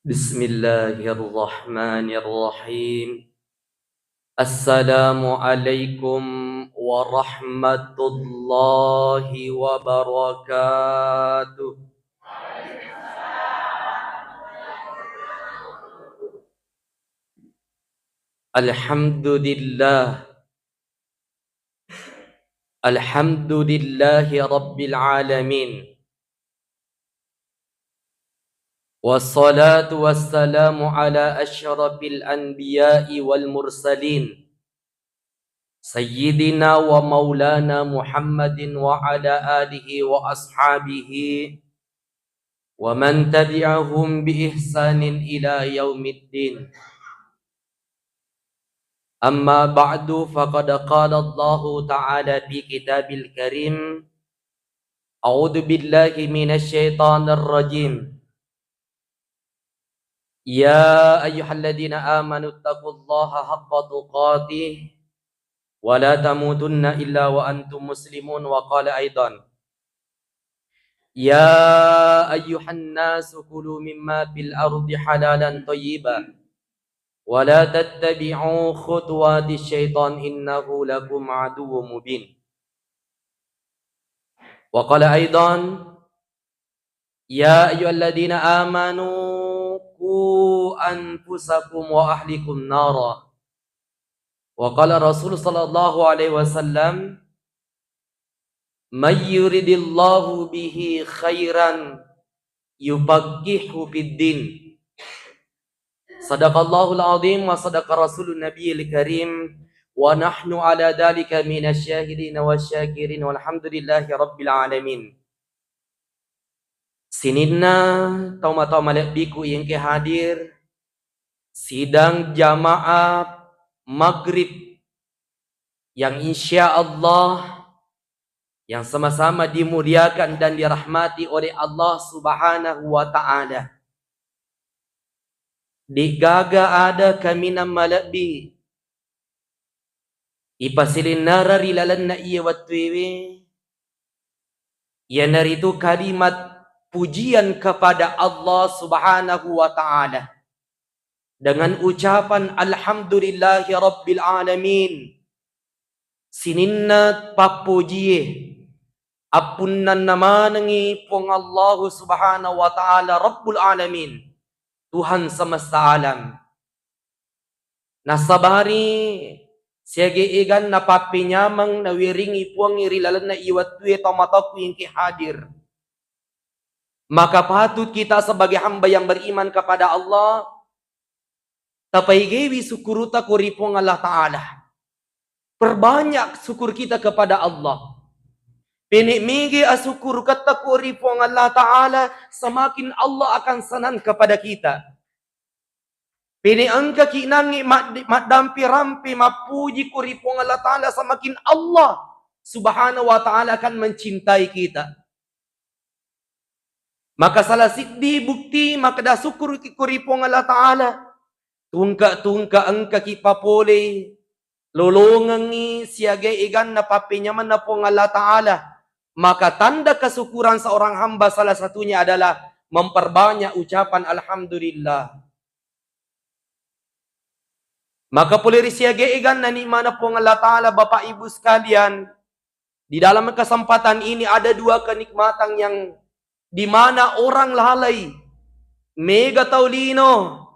Bismillahirrahmanirrahim. Assalamualaikum warahmatullahi wabarakatuh. Alhamdulillah. Alhamdulillahi rabbil alamin. Wassalatu wassalamu ala asyrafil anbiya'i wal mursalin Sayyidina wa maulana Muhammadin wa ala alihi wa ashabihi wa man tabi'ahum bi ihsanin ila yaumiddin. Amma ba'du, faqad qala Allah ta'ala fi kitabil karim, a'udzu billahi minasy syaithanir rajim. Ya ayyuhalladzina amanu taqullaha haqqa tuqatih wa la tamutunna illa wa antum muslimun. Wa qala aidan, ya ayyuhan nasu kulu mimma fil ardi halalan thayyiban wa la tattabi'u khutuwati syaitan innahu lakum aduwwum mubin. Wa qala aidan, ya ayyuhalladzina amanu qu anfusakum wa ahlikum nara. Wa qala Rasul sallallahu alaihi wasallam, may yuridillahu bihi khairan yufaqihu fid din. Sadaqallahul azim wa sadaqa rasulun nabiyil karim wa nahnu ala dhalika minasyahidin wasyakirin walhamdulillahi rabbil alamin. Sininna tauma-tauma malak biku yang ke hadir sidang jamaah maghrib yang insya Allah yang sama-sama dimuliakan dan dirahmati oleh Allah Subhanahu wa ta'ala. Di gaga ada kami nama malakbi ipasilin narari lalan na iya watwewe yang dari itu kalimat pujian kepada Allah Subhanahu wa ta'ala dengan ucapan alhamdulillahi rabbil alamin. Sininna papujiye apunnan namanangi pong Allah Subhanahu wa ta'ala rabbul alamin, Tuhan semesta alam. Nasabari siage igan napapinyamang nawiringi puang irilalan na iwatwe tamataku yang hadir. Maka patut kita sebagai hamba yang beriman kepada Allah tapaigewi syukuruta kuripong Allah Ta'ala. Perbanyak syukur kita kepada Allah. Pinikmigi asyukur kata kuripong Allah Ta'ala, semakin Allah akan senang kepada kita. Pinikangka kinangi madampi rampi mapuji kuripong Allah Ta'ala, semakin Allah Subhanahu wa Ta'ala akan mencintai kita. Maka salah siddi bukti maka dah syukur kuripong Allah Ta'ala. Tungka angka kipapole lolongangi siaga igan na papinyaman na pong Allah Ta'ala. Maka tanda kesyukuran seorang hamba salah satunya adalah memperbanyak ucapan alhamdulillah. Maka boleh siaga igan na nikmana pong Allah Ta'ala. Bapak Ibu sekalian, di dalam kesempatan ini ada dua kenikmatan yang di mana orang lalai, mega taulino,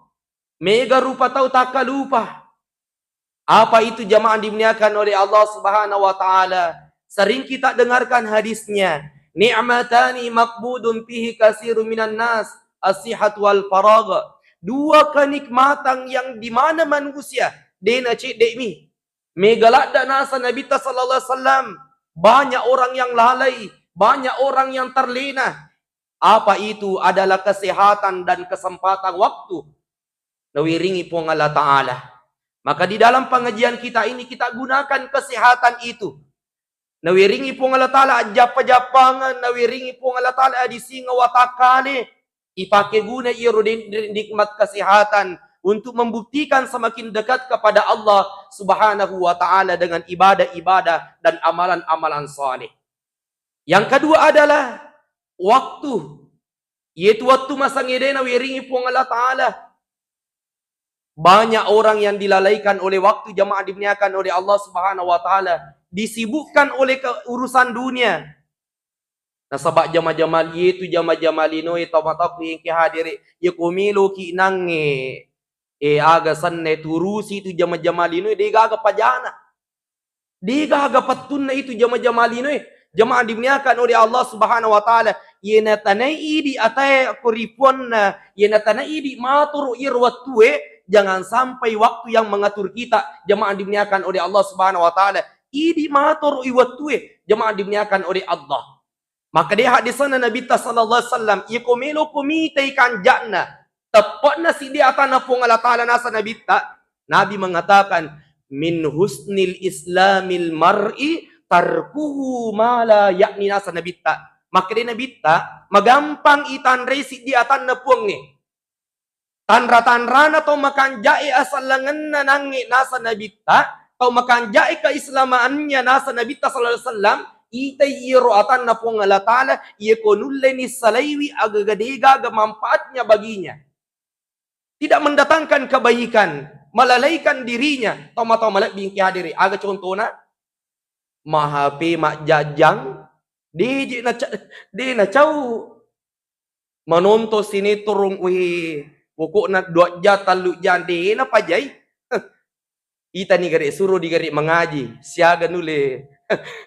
mega rupa tau taka lupa. Apa itu jamaah dimuliakan oleh Allah Subhanahu wa ta'ala? Sering kita dengarkan hadisnya, ni'matani maqbudun fihi katsirun minan nas, as-sihat wal faragh. Dua kenikmatan yang di mana manusia dena cik dekmi mega ladda nasa Nabi sallallahu alaihi wasallam, banyak orang yang lalai, banyak orang yang terlena. Apa itu? Adalah kesehatan dan kesempatan waktu. Nawiringi pong Allah Ta'ala. Maka di dalam pengajian kita ini kita gunakan kesehatan itu. Nawiringi pong Allah Ta'ala japa-japangan, nawiringi pong Allah Ta'ala di singa watakane. Ipake guna iru nikmat kesehatan untuk membuktikan semakin dekat kepada Allah Subhanahu wa Ta'ala dengan ibadah-ibadah dan amalan-amalan saleh. Yang kedua adalah waktu. Yaitu waktu masa ngedena wiringi pun Allah Ta'ala. Banyak orang yang dilalaikan oleh waktu jamaah dimuliakan oleh Allah Subhanahu wa taala, disibukkan oleh urusan dunia. Nah sabak jama-jamal itu jama-jamal ino tamat yang ki hadiri ya kumilo ki nange aga sanne turusi itu jama-jamal ino de gaga pajana. De gaga pattunna itu jama-jamal ino jamaah dimuliakan oleh Allah Subhanahu wa taala. Yena tanai di atai koriponna, yena tanai di matur irwatue. Jangan sampai waktu yang mengatur kita jemaah dimuliakan oleh Allah Subhanahu wa taala idi matur iwatue jemaah dimuliakan oleh Allah. Maka dia hadis sana Nabi sallallahu alaihi wasallam ikumilo kumite kan janna tepatna si dia atana pung Allah taala nasa Nabi Nabi mengatakan min husnil islamil mar'i tarkuhu mala yakni nasa Nabi maka dia Nabi magampang itan resi dia atana pung ni tanra-tanrana atau makan jai asal lengan nangi nasa nabita atau makan jai keislamaannya nasa nabita sallallahu alaihi wasallam itayiro atan na pong Allah Ta'ala yekonulleni salaiwi agagadega manfaatnya baginya, tidak mendatangkan kebaikan, melalaikan dirinya. Toma malak bingki hadiri aga contohna mahape mak jajang di na cau menonton sinetron pokok nak 2 jam 3 jam deh na pajai. Ita ni gari suruh di gari mengaji, siaga nule,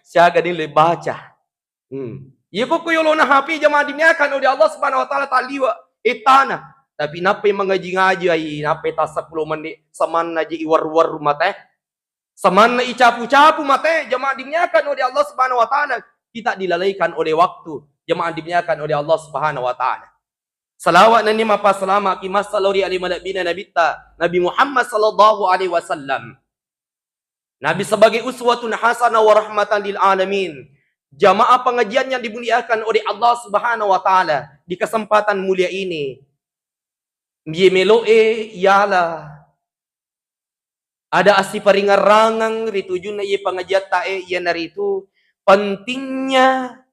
siaga nule baca. Iya kok yolo na hapi jamaah dimuliakan oleh Allah Subhanahu wa taala taliwa etana. Tapi nape mengaji-ngaji ai, nape ta 10 menit samanna ji iwar-war mate. Samanna icapu-capu mate jamaah dimuliakan oleh Allah Subhanahu wa taala. Kita dilalaikan oleh waktu, jamaah dimuliakan oleh Allah Subhanahu wa taala. Salawat dan lima pasalama ki masalori ali malabina Nabi Muhammad sallallahu alaihi wasallam. Nabi sebagai uswatun hasanah wa rahmatan lil alamin. Jamaah pengajian yang dimuliakan oleh Allah Subhanahu wa taala di kesempatan mulia ini. Miemeloe yala ada asi paringarangang ritujuna ye pengajian tae ye naritu pentingnya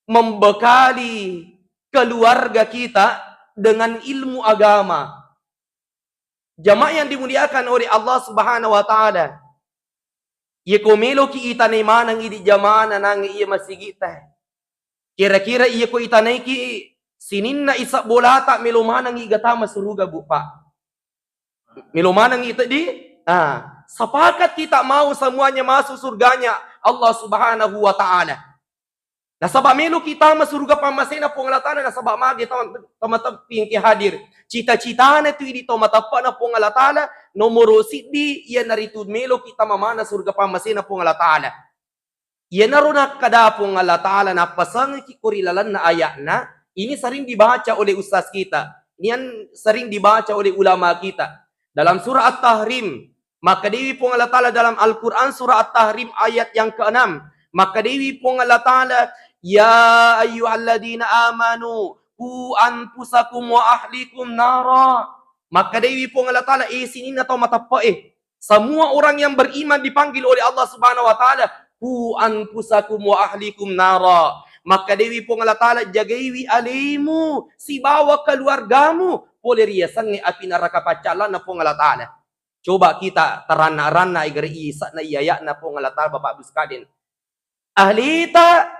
membekali keluarga kita dengan ilmu agama. Jamaah yang dimuliakan oleh Allah Subhanahu wa taala. Ye komelo ki itanay manang idi jamaah nang iya masigita. Kira-kira iya ko itanay ki sininna isa bolata melomanang igata masuruga bupa. Melomanang ita di sepakat kita mau semuanya masuk surganya Allah Subhanahu wa taala. Nah sabab melo kita masurga pamasena pongalatana na sabab magi tamataping ki hadir. Cita-cita na tu idi tamatapa na pongalatana nomoro siddi iya naritud melo kita mamana surga pamasena pongalatana. Iya naruna kada pongalatana na pasang ki kurilalan na ayat na ini sering dibaca oleh ustaz kita. Ini sering dibaca oleh ulama kita. Dalam surah At-Tahrim, maka dewi pongalatana dalam Al-Qur'an surah At-Tahrim ayat yang ke-6. Maka dewi pongalatana ya ayyuhalladzina amanu qu anfusakum wa ahlikum nara. Maka dewi pong Allah Ta'ala sini atau matapa semua orang yang beriman dipanggil oleh Allah Subhanahu wa taala qu anfusakum wa ahlikum nara. Maka dewi pong Allah Ta'ala jagaiwi alimu si bawa keluargamu boleh riasan api neraka pacalan na pong Allah Ta'ala. Coba kita terana-rana agar isa na iyaya na pong Allah Ta'ala Bapak Ibu sekalian. Ahlita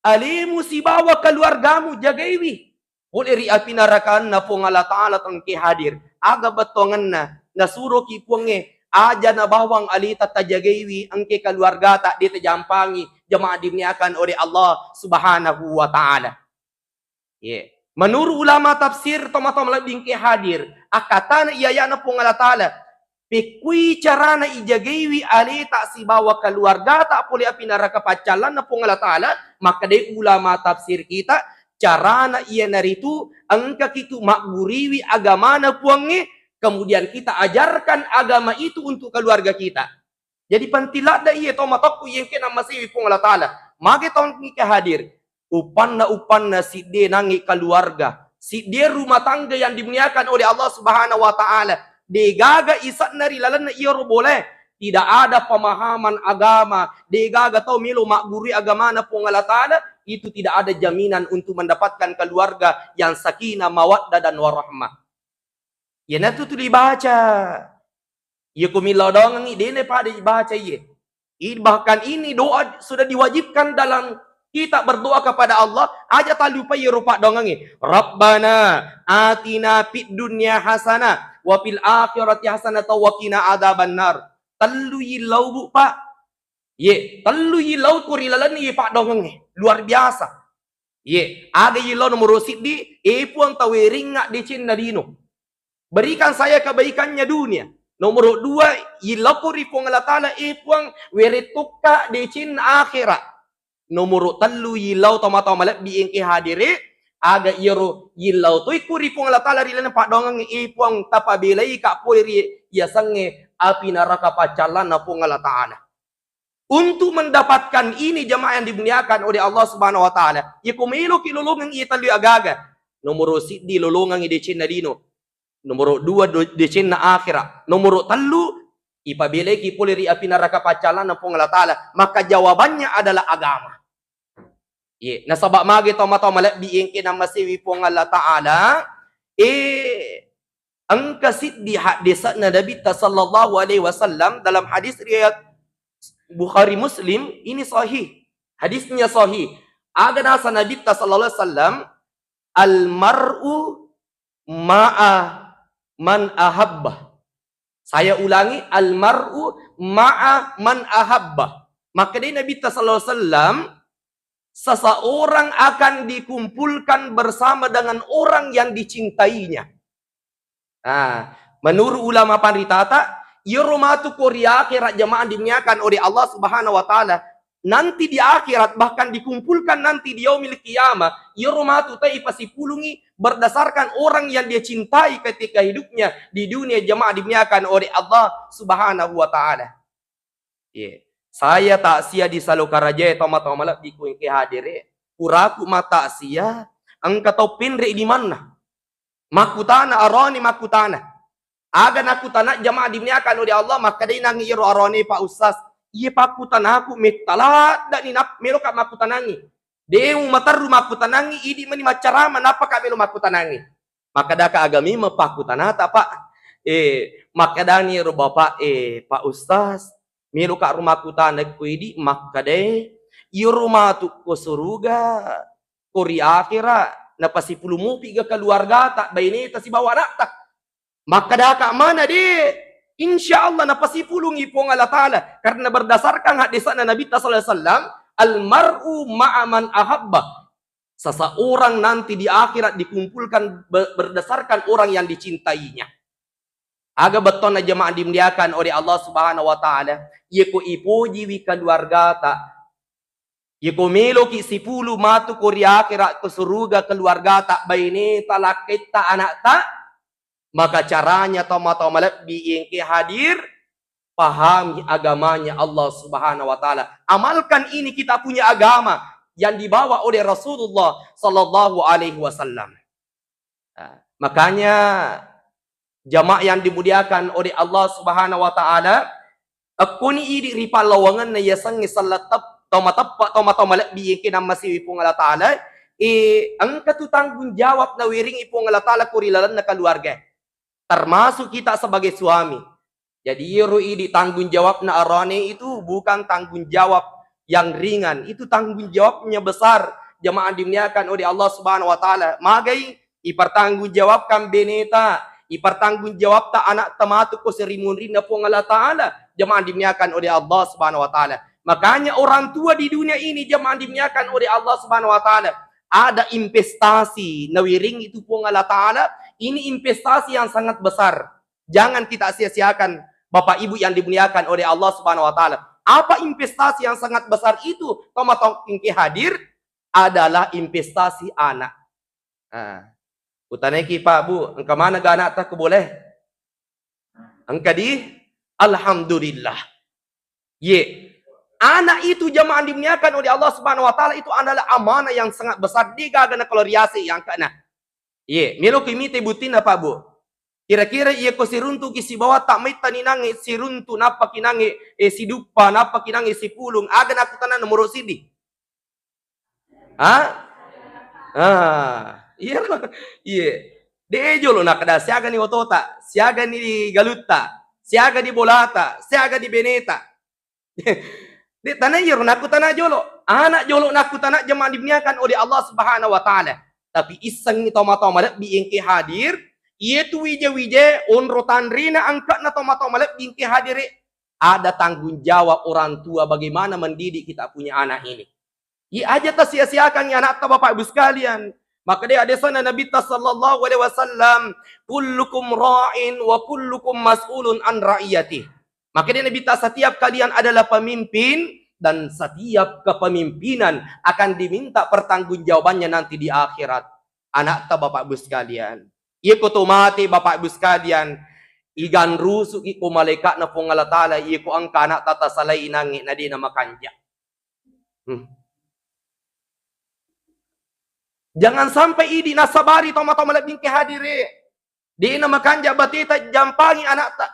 alimu si bawa keluargamu jagaiwi. Boleh ri api narakan na pong Allah Ta'ala tang ki hadir. Aga batongan na nasuro ki ponge aja na bawang alita tajagaiwi ang ki keluarga tak ditajampangi jamaah dimuliakan oleh Allah Subhanahu wa taala. Menurut ulama tafsir tomatom labing ki hadir akatan iya na pong Allah Ta'ala pekui carana ijagaiwi alita si bawa keluarga tak boleh api neraka pacalan na pong Allah Ta'ala. Maka de ulama tafsir kita carana iya naritu angka kitu makguriwi agama na puange kemudian kita ajarkan agama itu untuk keluarga kita. Jadi pantilak da iya tomatok yang kena masih pong Allah Ta'ala. Mage tahun kita hadir upan na si de nangi keluarga si de rumah tangga yang dimuliakan oleh Allah Subhanahu wa taala. De gaga isat nari lalan na iyo boleh tidak ada pemahaman agama, degaga tau milo makguri agama na po Allah Ta'ala, itu tidak ada jaminan untuk mendapatkan keluarga yang sakinah, mawaddah dan warahmah. Ya na tu dibaca. Ya kumilau doang ni dene pada dibaca ye. Bahkan ini doa sudah diwajibkan dalam kita berdoa kepada Allah. Aja tak lupa ya rupa doang ni. Rabbana atina fid dunya hasanah wa fil akhirati hasanah wa qina adzabannar. Telu yilau bu pak. Ye, telu yilau kurilalan ni pak doang ni. Luar biasa. Ye, ada yilau nomor siddi puang tawering ngak di Cina dino. Berikan saya kebaikannya dunia. Nomor 2, ilapuri pong Allah Ta'ala puang weretuka di Cina akhirat. Nomor 3, yilau tama-tama malap biing hadiri aga iro yilau tu ikuri pong Allah Ta'ala rilan pak dongang puang tapabilay ka poiri yasange api neraka pacalan na pong Allah Ta'ala. Untuk mendapatkan ini jamaah yang dimuliakan oleh Allah Subhanahu wa Ta'ala, ikumilo kilulungan itali agaga. Nomor 1 dilulungan di Cina dino. Nomor 2 di Cina akhirat. Nomor 3 ipabila kipuliri api neraka pacalan na pong Allah Ta'ala. Maka jawabannya adalah agama. Ye, nasabak magi tama-tama malak biing kinamasiwi pong Allah Ta'ala. Ang kasid di hadis na Nabi sallallahu alaihi wasallam dalam hadis riwayat Bukhari Muslim ini sahih. Hadisnya sahih. Aga nasa Nabi sallallahu alaihi wasallam al-mar'u ma'a man ahabbah. Saya ulangi, al-mar'u ma'a man ahabbah. Maka dari Nabi sallallahu alaihi wasallam, seseorang akan dikumpulkan bersama dengan orang yang dicintainya. Nah, menurut ulama paritata, yurmatu Korea akhirat jamaah dimuliakan oleh Allah Subhanahu wa Ta'ala. Nanti di akhirat bahkan dikumpulkan nanti di yaumil qiyamah, yurmatu tai pasipulungi berdasarkan orang yang dia cintai ketika hidupnya di dunia jamaah dimuliakan oleh Allah Subhanahu wa Ta'ala. Yeah. Saya tak sia di Salokaraja tama-tama malap di kuing hadire. Puraku mata sia angka tau pinre di mana? Makutana aroni makutana. Aga nakutana jamaah dimuliakan oleh Allah maka dai nang iro aroni Pak Ustaz. Iya pakutan aku metalat dan inap melo kak makutanangi. Deu mataru makutanangi idi meni macarama napa kak melo makutanangi. Maka daka agami mepakutanata Pak. Maka dani ro Bapak Pak Ustaz melo kak rumah kutanak ku idi maka de iyo rumah tu ko suruga kori akhirat napasipulu mo piga keluarga tak baini ta si bawa tak. Maka daka mana de? Insya Allah napasipulungi pong Allah Ta'ala. Karena berdasarkan hadis Nabi sallallahu alaihi wasallam, al-mar'u ma'aman ahabba. Seseorang nanti di akhirat dikumpulkan berdasarkan orang yang dicintainya. Aga beton na jemaah dimuliakan oleh Allah Subhanahu wa Ta'ala. Yeko ipuji wi keluarga ta. Yeko melo ki sipulu matu kori akhirat ke surga keluarga ta baini talakit ta anak ta. Maka caranya tama-tama biing hadir pahami agamanya Allah Subhanahu wa Ta'ala. Amalkan ini kita punya agama yang dibawa oleh Rasulullah sallallahu alaihi wasallam. Makanya jamaah yang dimuliakan oleh Allah Subhanahu wa Ta'ala, aku ni idi ripa lawangan na yasang salatap tama-tama biing kinamasi pong Allah Ta'ala. Ang katutanggung jawab na wiring ipong Allah Ta'ala kurilalan na keluarga. Termasuk kita sebagai suami. Jadi di tanggung jawab na arane itu bukan tanggung jawab yang ringan. Itu tanggung jawabnya besar. Jamaah dimuliakan oleh Allah Subhanahu wa Ta'ala. Magai ipertanggung jawabkan beneta. Ipertanggung jawab ta anak tamatu ko serimunri na po Allah Ta'ala. Jamaah dimuliakan oleh Allah Subhanahu wa Ta'ala. Makanya orang tua di dunia ini jamaah dimuliakan oleh Allah Subhanahu wa Ta'ala. Ada investasi nawiring itu po Allah Ta'ala. Ini investasi yang sangat besar. Jangan kita sia-siakan Bapak Ibu yang dimuliakan oleh Allah Subhanahu wa Ta'ala. Apa investasi yang sangat besar itu? Tomatong hadir adalah investasi anak. Utaneki Pak Bu, engkau mana ga anak tak boleh? Engkau di alhamdulillah. Anak itu jamaah dimuliakan oleh Allah Subhanahu wa Ta'ala itu adalah amanah yang sangat besar. Di gagana kaloriasi yang kena. Milo kimite butin apa Bu? Kira-kira iya ko siruntu ki si bawa tak may taninangi siruntu napa kinangi si dupa napa kinangi si pulung aga na aku tanan nomor sidi. Ah? Iya. Iya. Dejo lo nakada siaga ni otota, siaga ni galutta, siaga di bolata, siaga di beneta. Di tanah yur naku tanah jolo. Anak jolo naku tanah jemaah dibniakan oleh Allah Subhanahu wa taala. Tapi iseng ni toma-toma biingke hadir, itu wije-wije onro tanrina angkat na toma-toma biingke hadir. Ada tanggung jawab orang tua bagaimana mendidik kita punya anak ini. Iya aja tak sia-siakan ya anak bapak ibu sekalian. Maka dia ada sana Nabi sallallahu alaihi wasallam, kullukum ra'in wa kullukum mas'ulun an ra'iyati. Maka dia Nabi setiap kalian adalah pemimpin dan setiap kepemimpinan akan diminta pertanggungjawabannya nanti di akhirat. Anak bapak ibu sekalian. Ia ko mati bapak ibu sekalian. Igan rusuk iku malaikat na pong Allah Ta'ala iya ko ang kanak tata salay inangi na di na makanja. Jangan sampai idi nasabari toma-toma labing kehadiri. Di na makanja batita jampangi anak ta.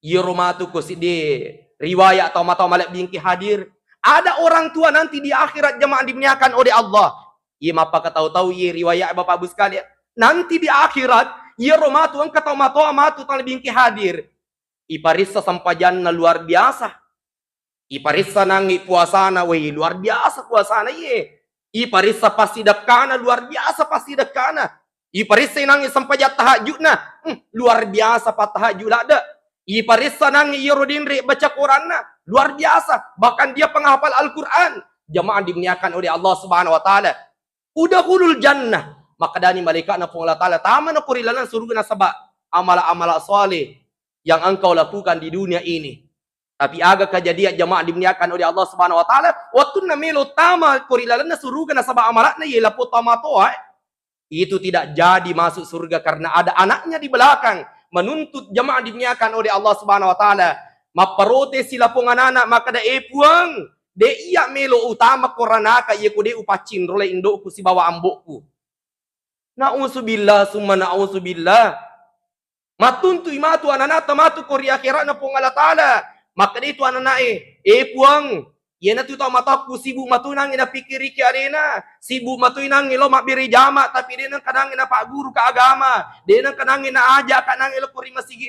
Yurumatu ko si di riwayat toma-toma labing kehadir. Ada orang tua nanti di akhirat jemaah dimuliakan oleh Allah. Iya mapa katahu-tahu iya riwayat bapak ibu sekalian. Nanti di akhirat yurumatu ang katahu-matu amatu tang labing kehadir. Iparisa sampajan na luar biasa. Iparisa nangi puasana weh luar biasa puasana iya. Iparisa pasti dekana luar biasa pasti dekana. Iparisa nangi sampajat tahajud na luar biasa pat tahajud ada. Iparisa nangi irodinri baca Quran na luar biasa bahkan dia penghafal Al-Quran. Jamaah dimuliakan oleh Allah Subhanahu wa taala. Udkhulul jannah. Maka dani malaikat na pung Allah taala tama na kurilanan surga na sabak amala-amala saleh yang engkau lakukan di dunia ini. Tapi aga kejadian jamaah dimuliakan oleh Allah Subhanahu wa taala, waktu na melo tama kurilalan na surga na sabah amalat na yela potama toa. Itu tidak jadi masuk surga karena ada anaknya di belakang menuntut jamaah dimuliakan oleh Allah Subhanahu wa taala. Maparote sila anak maka da epuang de iya melo utama koranaka iya ko de upacin role indokku si bawa ambokku. Na'udzubillah summa na'udzubillah. Matuntu imatu ananata matu kori akhirat na pong Allah taala. Maka itu anak puang. Ia na tu tahu mataku sibuk matunang ina pikiri ke arena. Sibuk matunang ilo mak biri jama tapi dia nang kadang ina pak guru ke agama. Dia nang kadang ina aja kanang ilo kuri masigi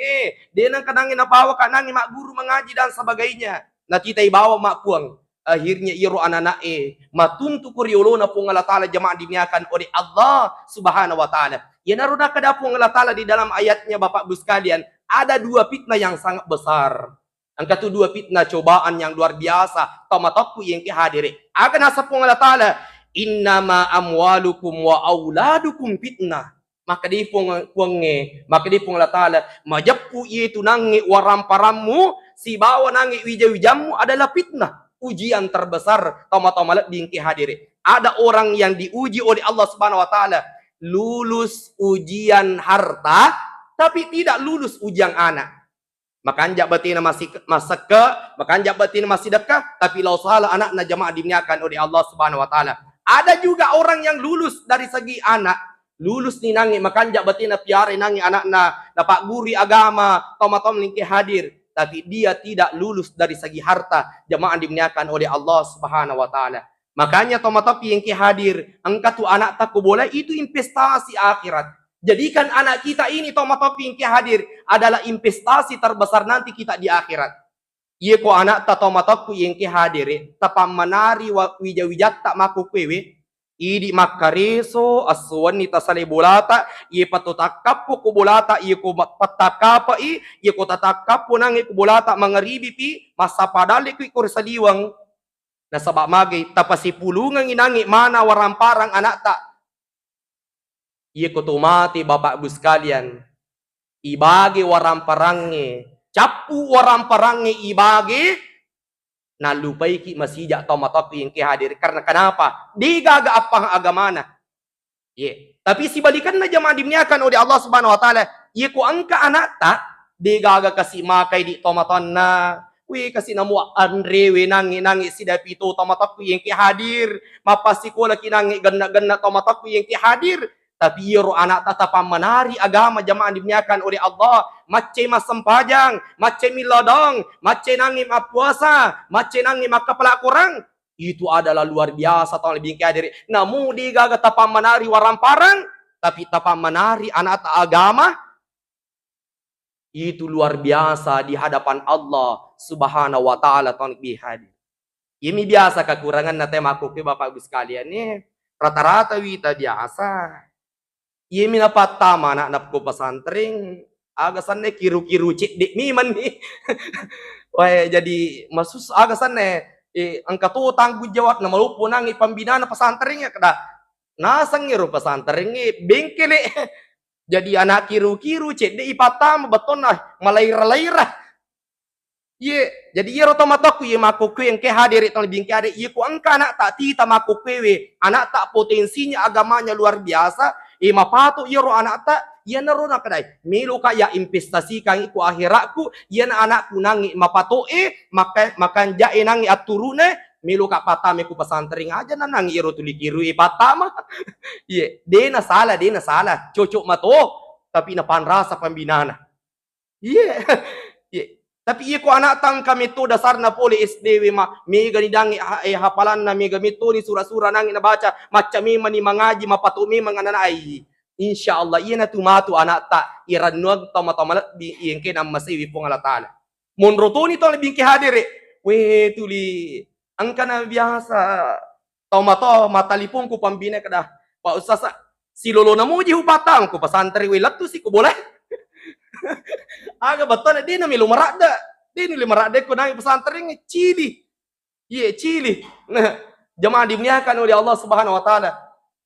Dia nang kadang ina bawa kanang mak guru mengaji dan sebagainya. Na kita bawa mak puang. Akhirnya iro anak matuntu kuri ulo na pung Allah taala jamaah dimiakan oleh Allah Subhanahu wa taala. Ia naruna kadapung Allah taala di dalam ayatnya Bapak Ibu sekalian ada dua fitnah yang sangat besar. Angka tu dua fitnah cobaan yang luar biasa. Tamataku yang kehadiri. Akan asapung Allah Ta'ala. Innama amwalukum wa auladukum fitnah. Maka di puangnya. Maka di pung Allah Ta'ala. Majapku itu nangi waramparamu. Si bawa nangi wija-wijamu adalah fitnah. Ujian terbesar. Tamat-tamat yang kehadiri. Ada orang yang diuji oleh Allah Subhanahu Wa Ta'ala. Lulus ujian harta. Tapi tidak lulus ujian anak. Maka anjak batin masih masaka, maka anjak batin masih dekat, tapi lau salah anak na jamaah dimuliakan oleh Allah Subhanahu wa taala. Ada juga orang yang lulus dari segi anak, lulus ni nangi maka anjak batin piare nangi anak na pak guru agama, tom lingki hadir, tapi dia tidak lulus dari segi harta, jamaah dimuliakan oleh Allah Subhanahu wa taala. Makanya tom-tom yang hadir, angkat tu anak tak boleh itu investasi akhirat. Jadikan anak kita ini tomatoping yang hadir adalah investasi terbesar nanti kita di akhirat. Iya ko anak ta tomatopku yang hadir tapam manari wija-wijat tak maku kwewe idi makareso aswan ni tasale bolata iya patutakapo ko bolata iya ko patakapa iya ko tatakapo nang ko bolata mangaribi pi masa padali ko kursaliwang nasabak magay tapasipulungan inangi mana waramparang anak ta. Iya kutumati Bapak Ibu sekalian. Ibagi waramparangnya. Capu waramparangnya ibagi. Nalupai ki masijak tomatok yang hadir. Karena kenapa? Digaga apa agamana. Iya. Tapi si balikan na jamaah dimuliakan oleh Allah Subhanahu Wa Taala. Iya ku angka anak tak. Digaga kasih makai di tomaton na. Wih kasih namu Andre we nangi si dapito tomatok yang hadir. Mapasi ko laki nangi gana tomatok yang hadir. Tapi iro anak tatapan menari agama jamaah dimuliakan oleh Allah. Macam masam pajang, macam milodong, macam nangis puasa, macam nangis kepala kurang. Itu adalah luar biasa tahun lebih hadir. Namun digaga tapan menari waramparang, tapi tapan menari anak agama itu luar biasa di hadapan Allah Subhanahu wa taala tahun lebih hadir. Ini biasa kekurangan na tema aku ke Bapak Ibu sekalian nih. Rata-rata wita biasa. Iya mina patama anak napko pesantren agasannya kiru-kiru cik dik miman nih. Wah jadi masus agasannya angka tuh tanggung jawab na malupo nang pembinaan pesantren ya kada nasang ngiro pesantren bengkel jadi anak kiru-kiru cik dik patama beton nah malaira-laira. Iya, jadi iya roto mataku iya makuku yang ke hadir itu lebih ke hadir. Iya ku angka anak tak tita makuku anak tak potensinya agamanya luar biasa. Mapato iya ro anak tak iya naro na kadai. Milo kaya investasi kang iku akhiratku iya na anakku nangi mapato makan jae nangi aturune. Milo kak patame ku pesantren aja na nangi iro tulikiru patama. Iya, dena salah. Cocok mato tapi na panrasa pembinana. Iya. Iya. Tapi iya ko anak tang kami to dasar na poli SDW mega ni dangi hafalan na mega mito ni surah-surah nang baca macam mi mani mangaji mapatumi mangana ai. Insyaallah iya na tumatu anak ta iranuag tama-tama di iyengke na masiwi pong Allah taala. Monroto ni to lebih ke hadir we tuli angka na biasa tama-tama matalipong ko pambina kada pa usasa si lolo na mo ji hupatang ko pasantri we latu si ko boleh. Aga betul dia nami lumarada. Dia ni lumarada ko nang pesantren cili. Ye cili. Nah, jemaah dimuliakan oleh Allah Subhanahu wa taala.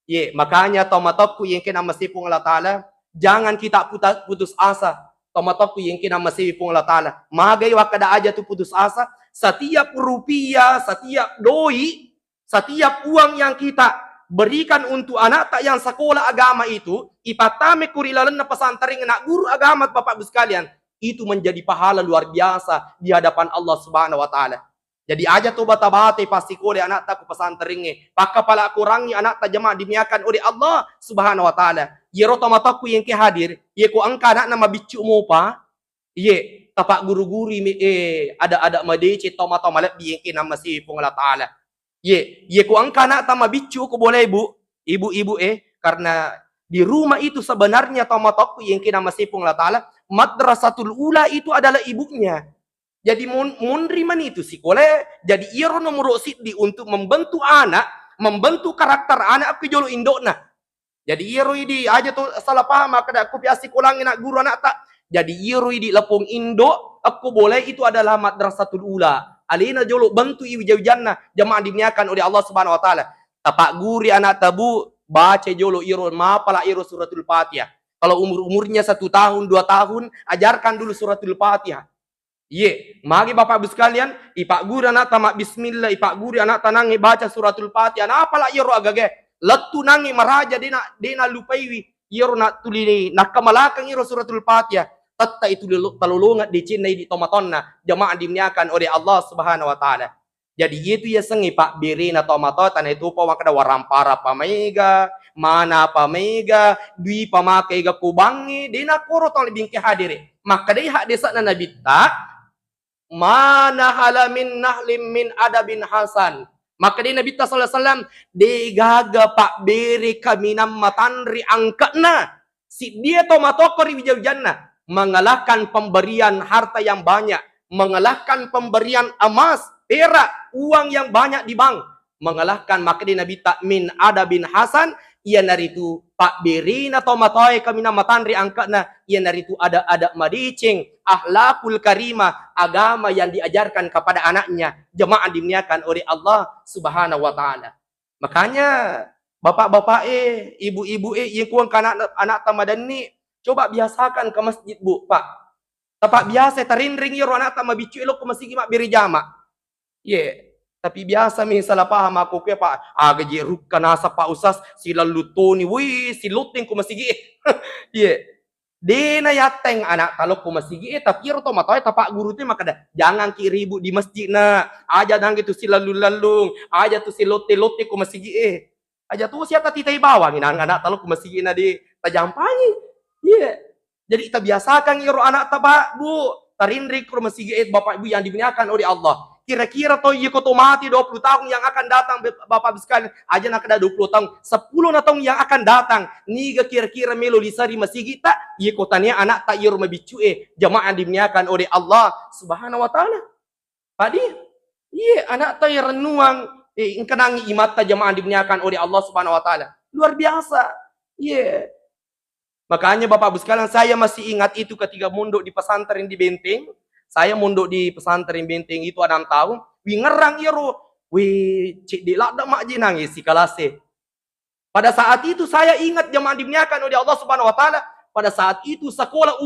Ye, makanya tomatokku yang kena masipung Allah taala, jangan kita putus asa. Tomatokku yang kena masipung Allah taala. Magai wakada aja tu putus asa, setiap rupiah, setiap doi, setiap uang yang kita berikan untuk anak tak yang sekolah agama itu, ipatame kurilalan na pesantren nak guru agama Bapak Ibu sekalian, itu menjadi pahala luar biasa di hadapan Allah Subhanahu wa taala. Jadi aja tuh bata-bata pasti kole anak tak ke pesantren paka pala kurangi anak tak jemaah dimiakan oleh Allah Subhanahu wa taala. Ye roto mataku yang ke hadir, ye ko angka anak nama bicu mo pa, ye tapak guru-guru ada madece toma-toma lebih yang ke nama si Allah taala. Ye ku angka anak tama bicu ko boleh ibu karena di rumah itu sebenarnya tomatokku yang kena masipung Allah taala madrasatul ula itu adalah ibunya. Jadi mundri man itu sih boleh jadi iro nomor di untuk membentuk anak, membentuk karakter anak aku jolo indokna. Jadi iro ini aja tuh salah paham kada aku biasa kulangin nak guru anak tak. Jadi iro ini lepung indok aku boleh itu adalah madrasatul ula. Alina jolo bantu ibu jaujanna jamaah dimuliakan oleh Allah Subhanahu wa taala. Tapak guri anak tabu baca jolo iro mapala iro suratul Fatihah. Kalau umurnya 1 tahun 2 tahun ajarkan dulu suratul Fatihah. Ye, magi Bapak Ibu sekalian, ipak guri anak tamak bismillah, ipak guri anak tanangi baca suratul Fatihah. Nah apala iro agage letu nangi maraja dena lupaiwi iro nak tulini nak kamalakang iro suratul Fatihah. Tatta itu talulungat di Cina di tomatonna jamaah dimuliakan oleh Allah Subhanahu wa taala. Jadi itu ya sengi Pak Birina tomato tanah itu pa kada warampara pamega, mana pamega, dui pamakai ga kubangi, dina koro tong lebih ke hadire. Maka dai hak desa na nabi ta mana halamin nahlim min adabin hasan. Maka dai Nabi sallallahu alaihi wasallam degaga Pak Biri kaminam matanri angkana. Si dia tomato kori wijau jannah. Mengalahkan pemberian harta yang banyak, mengalahkan pemberian emas, perak, uang yang banyak di bank, mengalahkan maka di Nabi takmin ada bin Hasan, ia dari itu Pak Birina atau matoy kami nama tanri angkatna, ia dari itu ada madicing, akhlakul karimah, agama yang diajarkan kepada anaknya, jemaah dimuliakan oleh Allah Subhanahu wa taala. Makanya bapak-bapak ibu-ibu yang kuang anak tamadan ni coba biasakan ke masjid bu, Pak. Tapak biasa tarinring yoro anak tak mabicu elok ke masjid mak beri jama. Ye, tapi biasa mi salah paham aku ke Pak. Gaji rukan asa Pak Usas sila lutoni, wih si luting ke masjid. Ye. Dena yateng anak talok ke masjid tapi yoro matoy tapak guru tu maka jangan kiribu di masjid na. Aja dang itu sila lulalung, aja tu si lote ke masjid. Aja tuh siapa titai bawang inang anak talu kumasikin na di tajampangi. Iya. Jadi kita biasakan iro anak taba bu tarindrik kumasikin bapak ibu yang dimuliakan oleh Allah. Kira-kira toh iya koto mati 20 tahun yang akan datang bapak ibu sekalian. Aja nak ada 20 tahun, 10 na tahun yang akan datang. Niga kira-kira melo lisari masigi tak iya kotanya anak tak iro mabicu jamaah yang dimuliakan oleh Allah Subhanahu wa taala. Padi, iya anak tak renuang kenangi imata jamaah dimuliakan oleh Allah Subhanahu wa taala. Luar biasa. Iya. Makanya Bapak Ibu sekalian, saya masih ingat itu ketika mondok di pesantren di Benteng. Saya mondok di pesantren Benteng itu 6 tahun. Wi ngerang iro. Wi cik dilak dak mak nangis si kalase. Pada saat itu saya ingat jamaah dimuliakan oleh Allah Subhanahu wa taala. Pada saat itu sekolah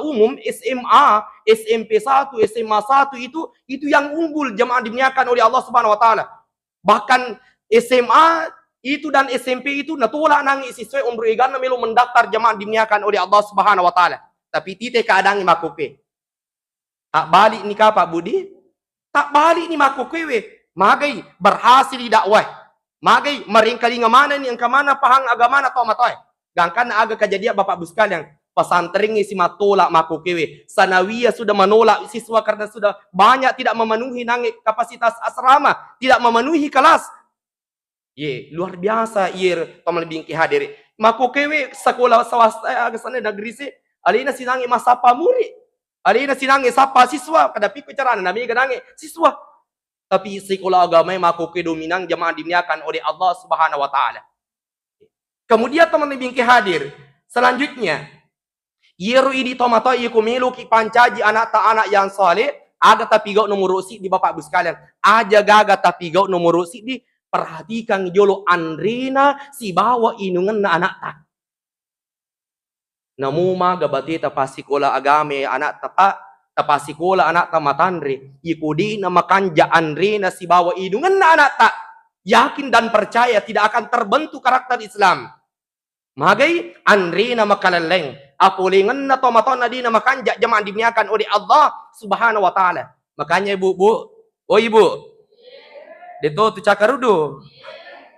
umum SMA, SMP 1, SMA 1 itu yang unggul jamaah dimuliakan oleh Allah Subhanahu wa taala. Bahkan SMA itu dan SMP itu natulak nangis siswa umur igan melu mendaftar jamaah dimuliakan oleh Allah Subhanahu wa taala. Tapi tite keadaan makuke. Tak balik ni Pak Budi? Tak balik ni makuke we. Magai berhasil di dakwah. Magai meringkali ngamana ni ang kamana pahang agama na to matoy. Gangkan aga kejadian Bapak Ibu sekalian. Pesantren si matolak makukewe. Sanawiyah sudah menolak siswa karena sudah banyak tidak memenuhi kapasitas asrama, tidak memenuhi kelas. Ye, luar biasa ir pamal bingki hadir. Makukewe sekolah swasta aga sana negeri se, alina sinangi masapa murid. Alina sinangi sapa siswa, kadapi ko carana nami ganangi siswa. Tapi sekolah agama makuke dominang jamaah dimuliakan oleh Allah Subhanahu wa taala. Kemudian teman bingki hadir. Selanjutnya, Yeru ini tomato iku milu ki pancaji anak ta anak yang soleh aga tapi gak nomor rosi di Bapak Ibu sekalian. Aja gaga tapi gak nomor rosi di perhatikan jolo Andrina si bawa inungan na anak ta. Namuma gabati tapasikola agame anak tapa tapasikola anak ta matandri iku di na makanja Andrina si bawa inungan na anak ta. Yakin dan percaya tidak akan terbentuk karakter Islam. Magai Andrina makalaleng. Apulingan na tomato na di na makanja jamaah dimuliakan oleh Allah Subhanahu wa taala. Makanya ibu, oh ibu. Dito tu cakarudo.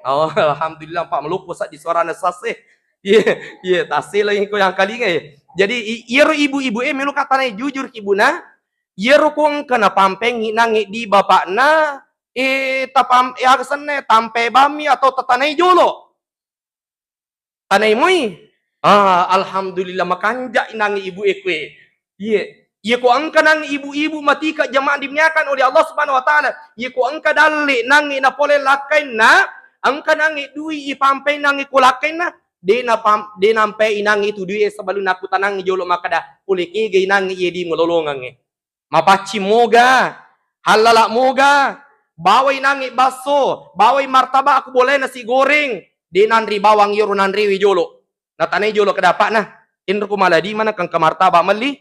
Oh, alhamdulillah Pak melupus di suara nasase. Iya, tasil lagi ko yang kali ngai. Jadi iro ibu-ibu melu katanya jujur kibuna. Iro kong kena pampengi nangi di bapakna tapam agsane tampe bami atau tatanai jolo. Tanai mui. Alhamdulillah makanja inangi ibu ekwe. Iya ko angka nang ibu-ibu matika jamaah dimuliakan oleh Allah Subhanahu wa taala. Iya ko angka dalli nangi na pole lakain na angka nangi dui ipampai nangi kulakain na de nampai inangi itu dui sebelum aku tanangi jolo makada puliki ge nangi ye di ngololongange. Mapaci moga halala moga bawai nangi baso bawai martabak aku boleh nasi goreng de nanri bawang yoro nanri wi jolo. Natanay jolo kadapak na. Inro ko maladi mana kang kamartaba mali.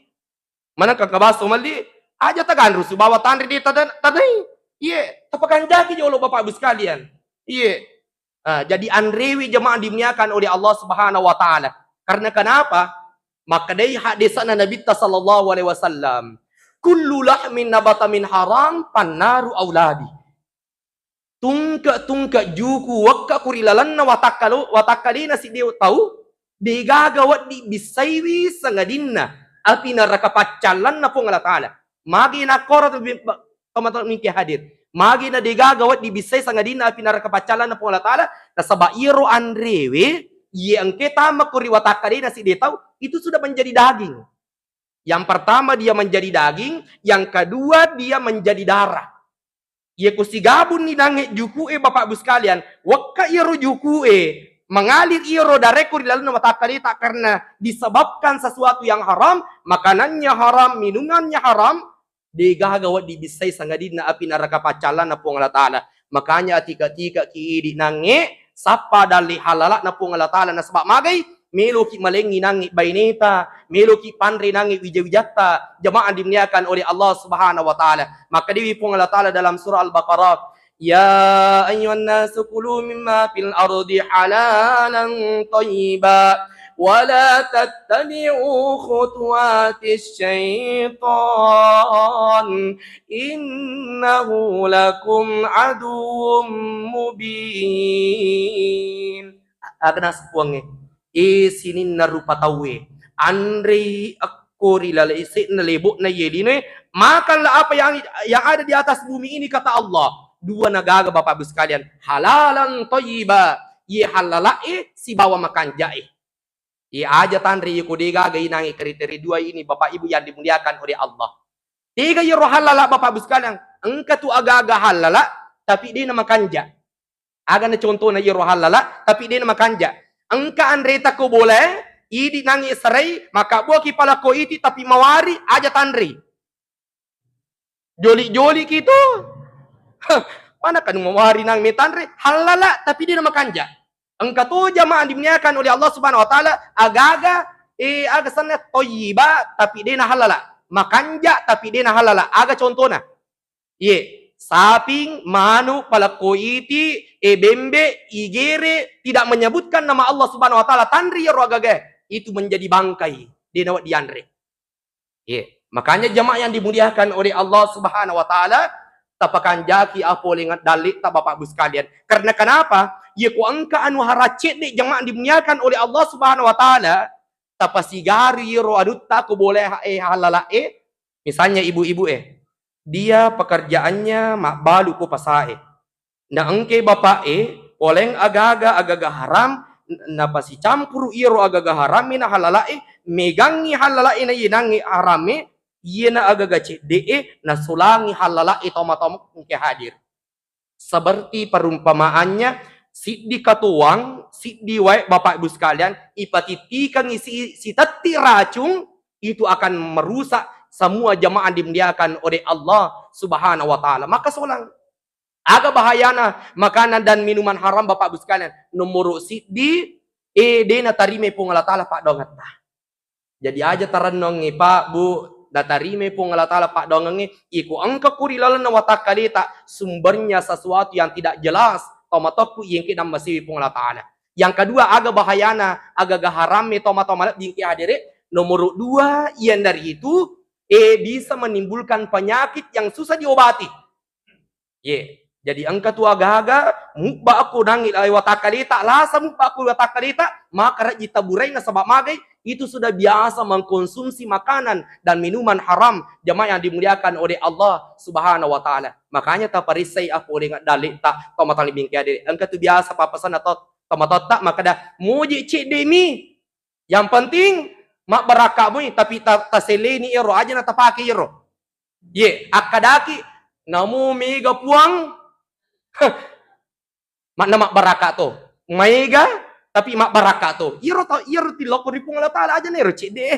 Mana kang kabaso mali. Aja tagan rusu bawa tanri di taday. Iya, tapakan daki jolo Bapak Ibu sekalian. Iya. Jadi Andrewi jemaah dimuliakan oleh Allah Subhanahu wa taala. Karena kenapa? Maka dari hadisan Nabi sallallahu alaihi wasallam, kullu lahmin nabata min haram pannaru auladi. Tungka juku wakka kurilalan na watakalina si dia tahu digagawat di bisaywi sangadinna api neraka pacalan na po ng Allah Ta'ala. Magi na korat teman-teman mingki hadir. Magi na digagawat di bisay sangadinna api neraka pacalan na po ng Allah Ta'ala. Na sa bairo andrewe, yang kita makuriwatakali na si dia tahu, itu sudah menjadi daging. Yang pertama dia menjadi daging, yang kedua dia menjadi darah. Ia kusigabun ni nangit juku Bapak Ibu sekalian, wakka iro juku mengalir iro darekur lalu nama takalita karena disebabkan sesuatu yang haram, makanannya haram, minumannya haram, digagawat dibisay sangadina api neraka pacalan na po ng Allah Ta'ala. Makanya tika-tika kiidi nangi sapa dali halala na po ng Allah Ta'ala na sebab magay melo ki malengi nangi baineta, melo ki panri nangi wijawijata, jamaah dimuliakan oleh Allah Subhanahu wa taala. Maka diwi po ng Allah Ta'ala dalam surah Al-Baqarah, ya ayyuhan nasu kulu mimma fil ardi halalan thayyiba ولا تتبعوا خطوات الشيطان إنه لكم عدو مبين. Agnas puange sinin na rupa tawe Andre akori lala isi na lebok na yeline makanlah apa yang ada di atas bumi ini kata Allah. Dua nagaga Bapak Ibu sekalian, halalan thayyiba, ye halalae si bawa makan jae. Ye aja tandri ye kudega gai nangi kriteria dua ini Bapak Ibu yang dimuliakan oleh Allah. Tiga ye roh halala Bapak Ibu sekalian, engka tu aga-aga halala tapi dia nama kanja. Aga na contoh na ye roh halala tapi dia nama kanja. Engka andreta ko boleh idi nangi serai maka buah kipala ko iti tapi mawari aja tandri. Joli-joli gitu. Mana kan mawari nang metandre halala tapi dia nama kanja. Engkau tu jamaah dimuliakan oleh Allah Subhanahu wa taala aga-aga aga sana thayyiba tapi dia na halala. Makanja tapi dia na halala. Aga contohna. Ye, saping, manu, palakoiti, bembe, igere tidak menyebutkan nama Allah Subhanahu wa taala tandri ya rogaga. Itu menjadi bangkai di nawat diandre. Ye, makanya jamaah yang dimuliakan oleh Allah Subhanahu wa taala tapakan jaki apo lengat dalik tak Bapak Ibu sekalian. Karena kenapa? Ya ku angka anu haracet ni jemaah dimuliakan oleh Allah Subhanahu wa taala tapasigari ro adutta ku boleh halala misalnya ibu-ibu dia pekerjaannya mak balu ku pasae. Na engke bapak oleng aga-aga haram na pasi campur iro aga-aga haram na halala megangi halala na yinangi harame yena aga-aga cede na sulangi halala toma-toma engke hadir. Seperti perumpamaannya siddi katuang, siddi wae Bapak Ibu sekalian, ipatitikan si tati racung, itu akan merusak semua jamaah dimuliakan oleh Allah Subhanahu wa taala. Maka solang agak bahayana makanan dan minuman haram Bapak Ibu sekalian. Nomor siddi dena tarime pung Allah taala Pak dongat. Jadi aja taranong Pak Bu datarime pung Allah taala Pak dongange iku angka kurilalan wa takalita sumbernya sesuatu yang tidak jelas tomatoku yang kita masih pung Allah taala. Yang kedua agak bahayana agak haram tomat-tomat dingki hadire. Nomor dua yang dari itu bisa menimbulkan penyakit yang susah diobati. Jadi angka tu agak-agak mukba aku nangil ay watakalita lasa mukba aku watakalita maka kita burai na sebab magai itu sudah biasa mengkonsumsi makanan dan minuman haram jamaah yang dimuliakan oleh Allah Subhanahu wa taala. Makanya ta parisai aku dengan dalik tak tomatali bingki ade. Angka tu biasa papasan atau tomatot tak maka dah muji cik demi. Yang penting mak barakamu tapi taseleni iro aja na tapake iro. Akadaki namu mega puang makna mak baraka to. Maiga tapi mak baraka to. Iro tiloko di pung Allah taala aja nih cik deh.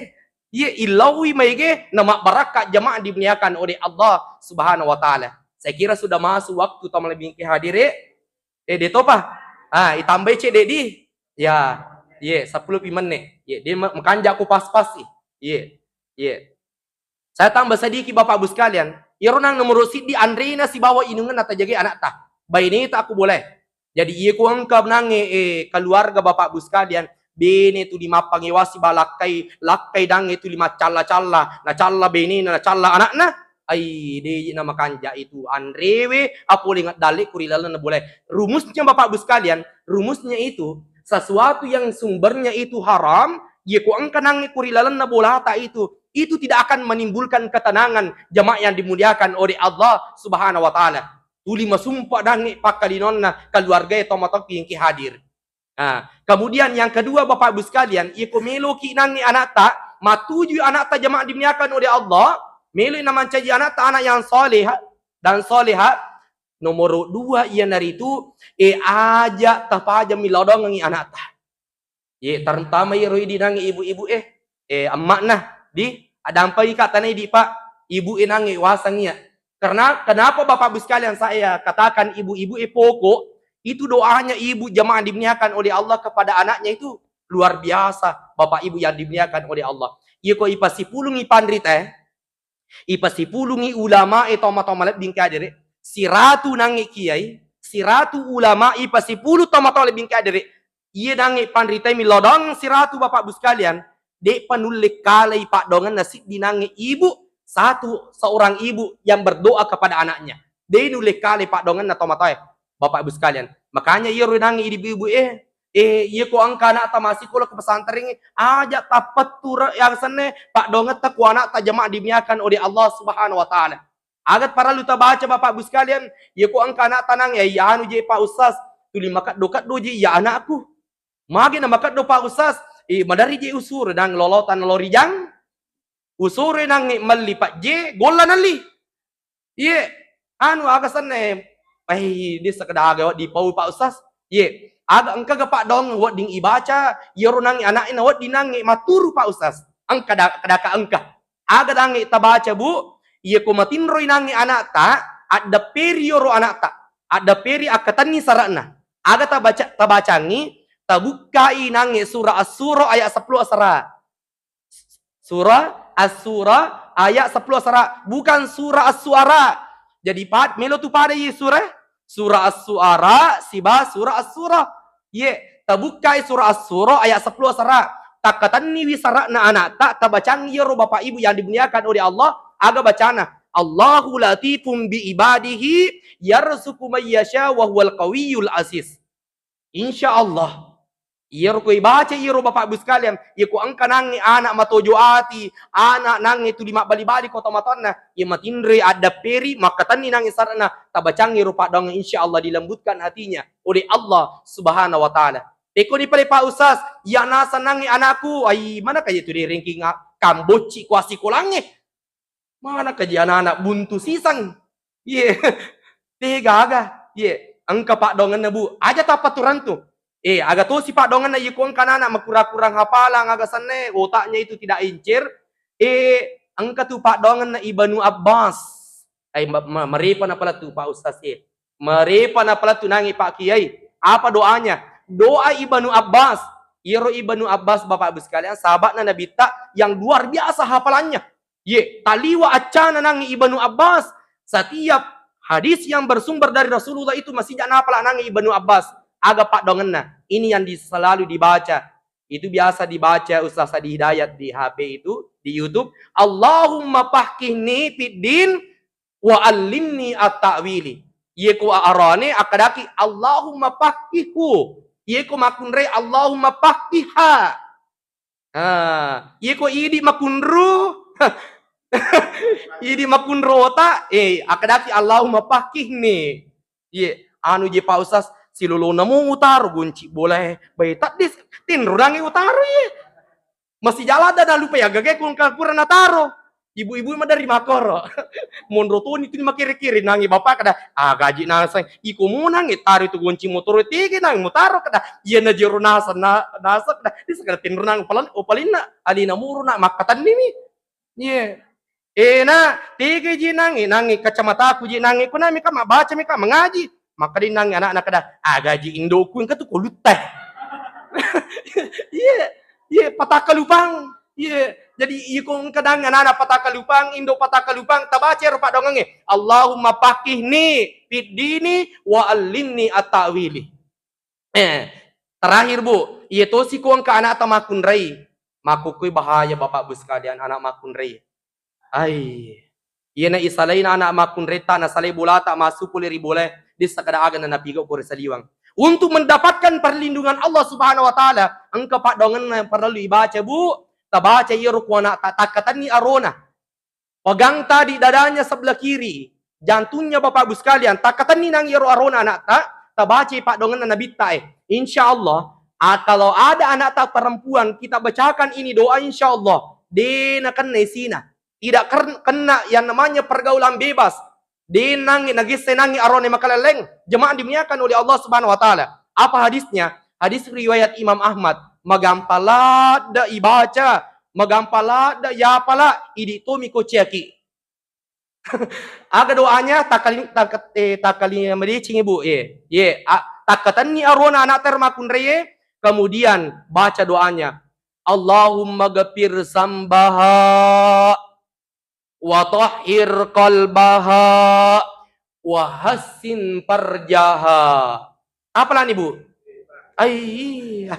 Ilawi maige na mak baraka jamaah dimuliakan oleh Allah Subhanahu wa taala. Saya kira sudah masuk waktu tamal bingki hadire. Detopa. Itambah cik deh di. 10 menit. Dia makanjak ku pas-pas sih. Saya tambah sedikit Bapak Ibu sekalian. Iro nang nomor siddi Andrina si bawa inungan atau jaga anak tak. Bayi ini tak aku boleh. Jadi iya ku angkap nange keluarga Bapak Ibu sekalian. Bene tu lima pangiwasi balakai lakai dange tu lima calla-calla. Na calla bene na calla anakna. De nama kanja itu Andrewe apa ingat dalik kurilala na boleh. Rumusnya Bapak Ibu sekalian, rumusnya itu sesuatu yang sumbernya itu haram, ye ku angka nange kurilalan na bolata itu tidak akan menimbulkan ketenangan jamaah yang dimuliakan oleh Allah Subhanahu wa taala. Tuli masumpah dange pakalinonna keluarga tomatok pingki hadir. Kemudian yang kedua Bapak Ibu sekalian, ye ku melo ki nange anak ta, matuju anak ta jamaah dimuliakan oleh Allah, melo na mancaji anak ta anak yang saleh dan salehah. Nomor dua ia dari itu aja tapaja milodong ngi anak ta. Terutama ye roi dinangi ibu-ibu emak nah di adampai katanya di Pak ibu nangi wasangia. Karena kenapa Bapak Ibu sekalian saya katakan ibu-ibu pokok itu doanya ibu jamaah dimuliakan oleh Allah kepada anaknya itu luar biasa Bapak Ibu yang dimuliakan oleh Allah. Ia ko ipasi pulungi pandrit ipasi pulungi ulama toma-toma bingkadere si ratu nangi kiai si ratu ulama ipasi pulu toma-toma bingkadere Iya nangi pandritai mi lodong si ratu bapak bu sekalian. Dek penulik kalai pak dongan nasi dinangi ibu. Seorang ibu yang berdoa kepada anaknya. Dia nulik kalai pak dongan atau matoy. Bapak ibu sekalian. Makanya iya nangi ibu-ibu iya ko angka anak tamasi ko ke pesantren aja tapat tur yang sene pak dongan tak ku anak tak jemaah dimiakan oleh Allah Subhanahu wa taala. Agat para lu baca bapak ibu sekalian, iya ko angka anak tanang ya anu je pak ustaz. Tuli makat dokat doji ya anakku. Magi na makat do pa usas, madari je usur nang lolotan lorijang, usur nang malipat je, gola nali. Ye, anu agasan di sekadaga di pau pa usas. Ye, aga engka ga pak dong wat ding ibaca, yero nang anak ina wat dinang maturu pa usas. Angka kadaka engka. Aga dang tabaca bu, ye ko matinroy nang anak ta, ada peri yoro anak ta. Ada peri akatan ni sarana. Aga tabaca ni tabukai nangi surah As-Surah ayat 10 asara. Surah As-Surah ayat 10 asara. Bukan surah As-Suara. Jadi melo tu pada ye surah As-Suara siba surah As-Surah. Ye tabukai surah As-Surah ayat 10 asara. Takatan ni wisara na anak tak tabacang ye ro bapak ibu yang dimuliakan oleh Allah aga bacana. Allahu latifum bi ibadihi yarzuqu may yasha wa huwal qawiyul aziz. Insyaallah iya ko ibaca iya bapak ibu sekalian, iya ko angka nangi anak matojo ati, anak nangi tu lima bali-bali kota matonna, iya matindri ada peri maka tani nangi sarana tabacang iya pak dong insyaallah dilembutkan hatinya oleh Allah Subhanahu wa taala. Eko di pale pak usas, ya nasa nangi anakku, ai mana kaya tu di ranking kamboci kuasi kolange. Mana kaya anak-anak buntu sisang. Iya. Tega Iya, angka pak dongan na bu, aja tapaturan tu. Agak tuh si pak dongan na yukong kanana makurang-kurang hafalan agak sana otaknya itu tidak incir. Angka tuh pak dongan na Ibnu Abbas. Meripa na pala tuh pak ustaz Meripa na pala tuh nangi pak kiai. Apa doanya? Doa Ibnu Abbas. Iro Ibnu Abbas bapak ibu sekalian sahabat na Nabi yang luar biasa hafalannya. Taliwa acana nangi Ibnu Abbas. Setiap hadis yang bersumber dari Rasulullah itu masih jangan hafal nangi Ibnu Abbas. Aga pak dongenna. Ini yang selalu dibaca. Itu biasa dibaca Ustaz Adi Hidayat di HP itu, di YouTube. Allahumma faqihni fid din wa allimni at-ta'wili. Yeku arane akadaki Allahumma faqihhu. Yeku makunre Allahumma faqiha. Yeku idi makunru. Idi makunrota. Akadaki Allahumma faqihni. Anu je Pak Ustaz si lulu nemu utar gunci boleh bayi tak dis tin rudangi utaro masih jalan dan lupa ya gage kurang nataro ibu-ibu mah dari makoro monroto itu mah kiri-kiri nangi bapak kada gaji nasa iku mau nangi taru itu gunci motor tigi nangi mutaro kada iya na jero nasa kada dis kada tin runang opalina alina muruna makatan nimi na tiga ji nangi kacamata aku ji nangi kunami kama baca mika mengaji maka dinang anak-anak kada gaji indo kun ka tu kuluteh. Pataka lupang. Jadi ikung kadang anak-anak pataka lupang, indo pataka lupang tabaca rupa dongange. Allahumma faqihni fid dini wa allimni at-ta'wili. Terakhir bu, itu si kuang ke anak tamakun rai. Makukui bahaya bapak bu sekalian anak makun rai. Iya na isalay na anak makun reta na salay bulata masuk puliri boleh di sakadaagan na napigo ko saliwang. Untuk mendapatkan perlindungan Allah Subhanahu wa taala, angka pak dongan na perlu ibaca bu, tabaca yero kuana takatan ni arona. Pegang tadi dadanya sebelah kiri, jantungnya bapak bu sekalian, takatan ni nang yero arona anak tabaca pak dongan na nabita Insyaallah, kalau ada anak tak perempuan kita bacakan ini doa insyaallah, denakan nesina. Tidak kena yang namanya pergaulan bebas. Dinangi nagisenangi arone makaleleng. Jemaah dimuliakan oleh Allah Subhanahu wa taala. Apa hadisnya? Hadis riwayat Imam Ahmad. Magampala da ibaca, magampala da yapala idi to miko ciaki. Aga doanya takali mericing ibu takatan ni arona anak termakun reye. Kemudian baca doanya. Allahumma ghafir sambaha wa tahhir qalbaha wa hassin farjaha. Apalah nih bu? Ai.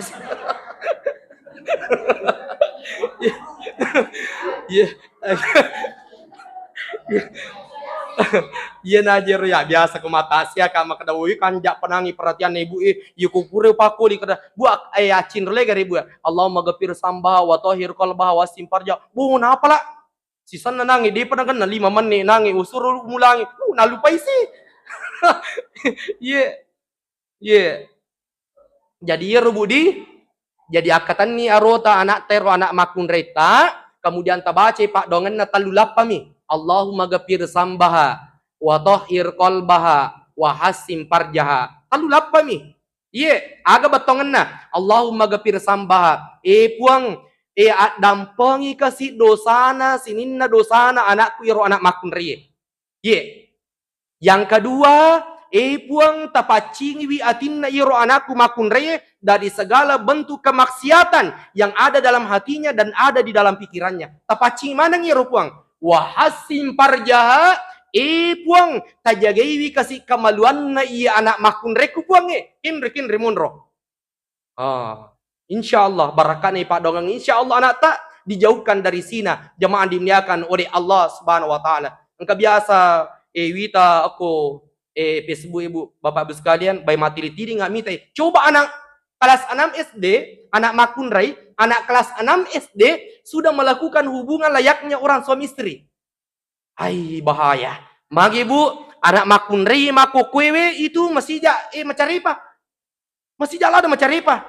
Iya. Iya najer ya biasa kumatasi ya kama kada ui kanjak penangi perhatian ibu ieu kupure pakuli kada buak acin rele gari bu Allahumma ghafir samba wa tahhir qalbah wa simparja bu napa la sisan nangi di padang kan 5 menit nangi usur mulangi nalupai sih. Iya iya jadi ya rubudi jadi akatan ni arota anak tero anak makun reta kemudian tabace pak dongen na talulap pami Allahumma ghafir sambaha wa tahhir qalbaha wa hasim parjaha talulap pami iye aga batongen na Allahumma ghafir sambaha puang dampengi kasih dosana sininna dosana anakku iro anak makun riye iye yang kedua puang tapacingi wi atinna iro anakku makun riye dari segala bentuk kemaksiatan yang ada dalam hatinya dan ada di dalam pikirannya. Tapacing mana ngiro puang? Wahasim parjaha puang tajagaiwi kasih kemaluan na iya anak makun reku puang kinre munro. Insyaallah barakan Pak Dongeng insyaallah anak tak dijauhkan dari zina jamaah dimuliakan oleh Allah Subhanahu wa taala. Engkau biasa wita aku Facebook ibu bapak ibu sekalian by materi tiri nggak minta coba anak kelas 6 SD, anak makun rai, anak kelas 6 SD sudah melakukan hubungan layaknya orang suami istri. Ai bahaya. Magi bu, anak makun rai, makokwewe itu masih mencari apa? Masih jalan mencari apa?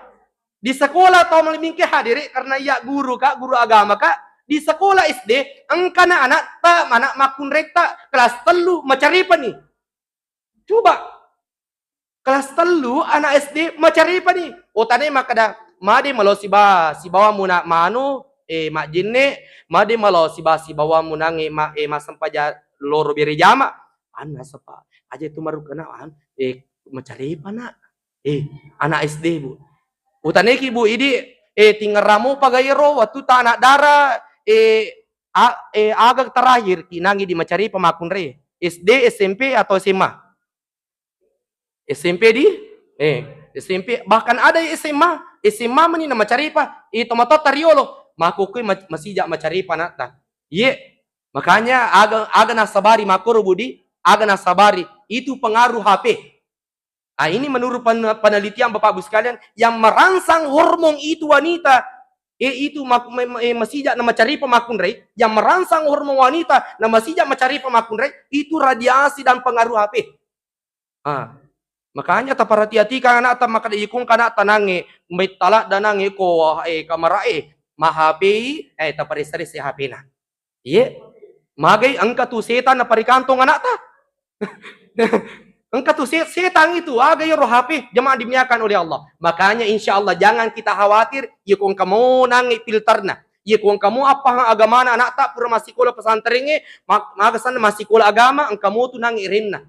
Di sekolah atau melimingke hadir karena ya guru kak, guru agama kak, di sekolah SD, engkana anak makun rai tak kelas telu mencari apa nih? Coba kelas telu anak SD mencari apa nih? Oh tadi makada made malo si bawa muna manu mak jinne made malo si bawa munange mas sampaja loro biri jama ana sapa aja itu maru kenaan mencari apa nak anak SD bu utane ki bu idi tingeramu pagairo waktu tanah darah agak terakhir kinangi di mencari pemakun re SD SMP atau SMA SMP di SMP bahkan ada SMA meni nama cari apa tomato tariolo makukui masih jak macari panata ye makanya aga nasabari makuru budi aga nasabari itu pengaruh HP. Nah ini menurut penelitian Bapak Ibu sekalian yang merangsang hormon itu wanita itu masih jak nama cari pemakun rei yang merangsang hormon wanita nama masih jak macari pemakun rei itu radiasi dan pengaruh HP. Makanya taparati-hati kan anak ta maka ikung kana tanange may tala danange ko kamarae mahapi taparisari si HP na. Iye. Magay angka tu setan na parikantong anak ta. Angka tu setan itu agay ro HP jemaah dimuliakan oleh Allah. Makanya insyaallah jangan kita khawatir ikung kamu nangi filter na. Ikung kamu apa agama anak tak pura masih sekolah pesantren magasan masih sekolah agama engkamu tu nangi rinna.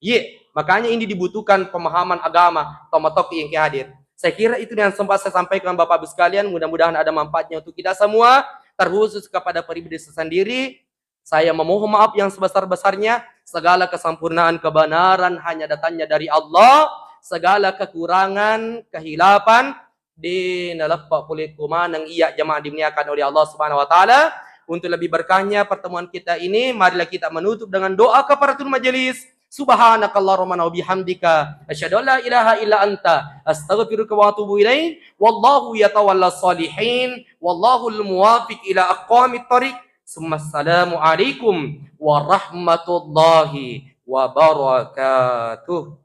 Iye. Makanya ini dibutuhkan pemahaman agama tomatok yang hadir. Saya kira itu yang sempat saya sampaikan Bapak Ibu sekalian. Mudah-mudahan ada manfaatnya untuk kita semua. Terkhusus kepada pribadi sendiri. Saya memohon maaf yang sebesar-besarnya. Segala kesempurnaan kebenaran hanya datangnya dari Allah. Segala kekurangan, kehilapan dinalapak oleh kuman yang ia jemaah dimuliakan oleh Allah Subhanahu wa taala. Untuk lebih berkahnya pertemuan kita ini, marilah kita menutup dengan doa kafaratul majelis. Subhanakallahumma wa bihamdika asyhadu an la ilaha illa anta astaghfiruka wa atubu ilaik wallahu yatawalla salihin wallahu al-muwafiq ila aqwamit thariq assalamu alaikum warahmatullahi wabarakatuh.